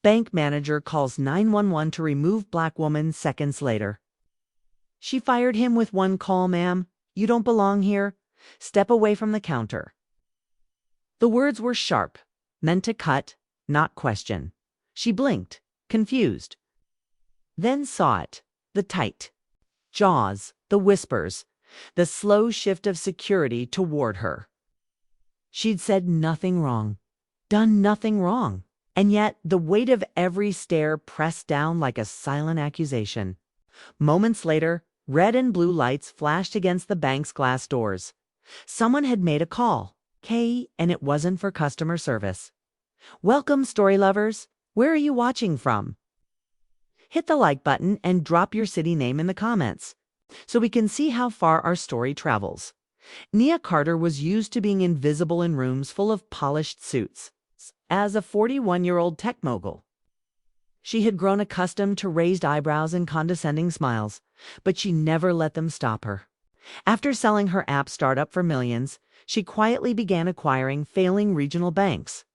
Bank manager calls 911 to remove black woman seconds later. She fired him with one call, ma'am. You don't belong here. Step away from the counter. The words were sharp, meant to cut, not question. She blinked, confused. Then saw it, the tight jaws, the whispers, the slow shift of security toward her. She'd said nothing wrong, done nothing wrong, and yet the weight of every stare pressed down like a silent accusation. Moments later, red and blue lights flashed against the bank's glass doors. Someone had made a call, and it wasn't for customer service. Welcome, story lovers. Where are you watching from? Hit the like button and drop your city name in the comments so we can see how far our story travels. Nia Carter was used to being invisible in rooms full of polished suits. As a 41-year-old tech mogul, she had grown accustomed to raised eyebrows and condescending smiles, but she never let them stop her. After selling her app startup for millions, she quietly began acquiring failing regional banks.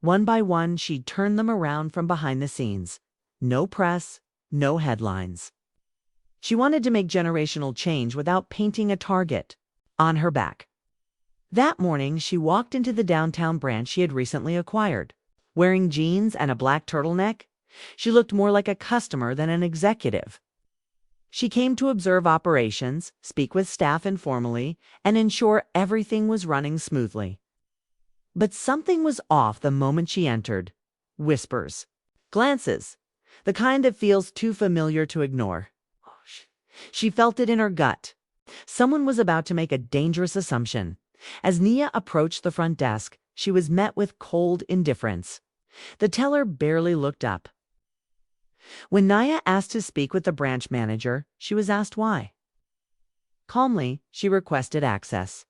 One by one, she turned them around from behind the scenes. No press, no headlines. She wanted to make generational change without painting a target on her back. That morning, she walked into the downtown branch she had recently acquired. Wearing jeans and a black turtleneck, she looked more like a customer than an executive. She came to observe operations, speak with staff informally, and ensure everything was running smoothly. But something was off the moment she entered. Whispers, glances, the kind that feels too familiar to ignore. She felt it in her gut. Someone was about to make a dangerous assumption. As Nia approached the front desk, she was met with cold indifference. The teller barely looked up. When Nia asked to speak with the branch manager, she was asked why. Calmly, she requested access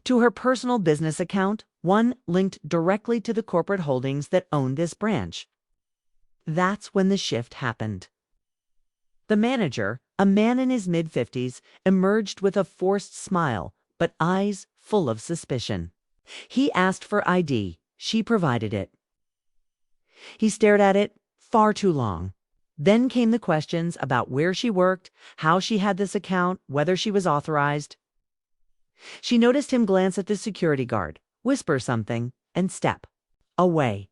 to her personal business account, one linked directly to the corporate holdings that owned this branch. That's when the shift happened. The manager, a man in his mid-50s, emerged with a forced smile, but eyes full of suspicion. He asked for ID. She provided it. He stared at it far too long. Then came the questions about where she worked, how she had this account, whether she was authorized. She noticed him glance at the security guard, whisper something, and step away.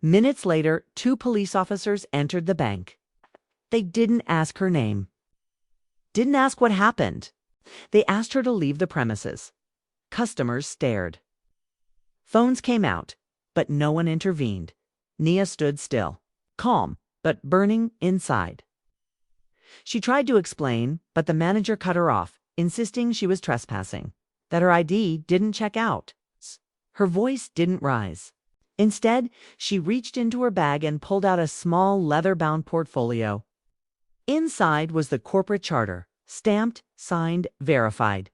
Minutes later, 2 police officers entered the bank. They didn't ask her name. Didn't ask what happened. They asked her to leave the premises. Customers stared. Phones came out, but no one intervened. Nia stood still, calm, but burning inside. She tried to explain, but the manager cut her off, insisting she was trespassing, that her ID didn't check out. Her voice didn't rise. Instead, she reached into her bag and pulled out a small leather-bound portfolio. Inside was the corporate charter, stamped, signed, verified.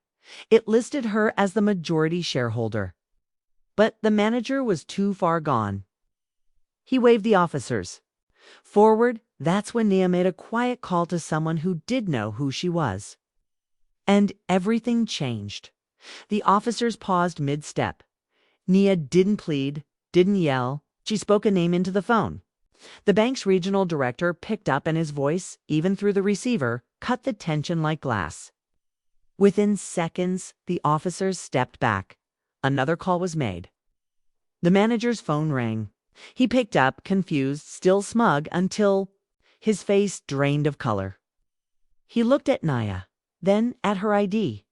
It listed her as the majority shareholder. But the manager was too far gone. He waved the officers forward. That's when Nia made a quiet call to someone who did know who she was. And everything changed. The officers paused mid-step. Nia didn't plead, didn't yell. She spoke a name into the phone. The bank's regional director picked up, and his voice, even through the receiver, cut the tension like glass. Within seconds, the officers stepped back. Another call was made. The manager's phone rang. He picked up, confused, still smug, until his face drained of color. He looked at Nia, then at her ID.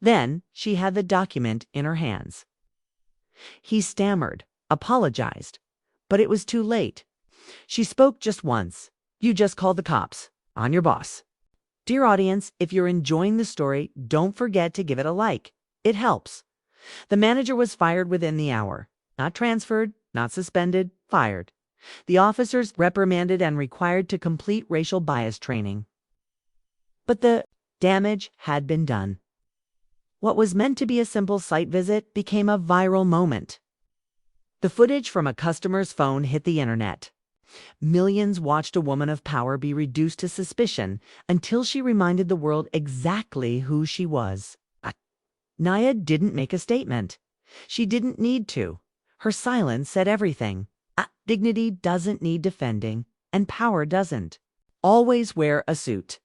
Then she had the document in her hands. He stammered, apologized, but it was too late. She spoke just once. You just called the cops on your boss. Dear audience, if you're enjoying the story, don't forget to give it a like. It helps. The manager was fired within the hour. Not transferred, not suspended, fired. The officers reprimanded and required to complete racial bias training. But the damage had been done. What was meant to be a simple site visit became a viral moment. The footage from a customer's phone hit the internet. Millions watched a woman of power be reduced to suspicion until she reminded the world exactly who she was. Nia didn't make a statement. She didn't need to. Her silence said everything. Dignity doesn't need defending, and power doesn't. Always wear a suit.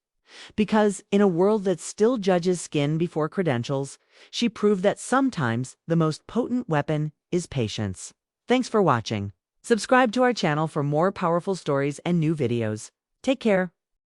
Because in a world that still judges skin before credentials, she proved that sometimes the most potent weapon is patience. Thanks for watching. Subscribe to our channel for more powerful stories and new videos. Take care.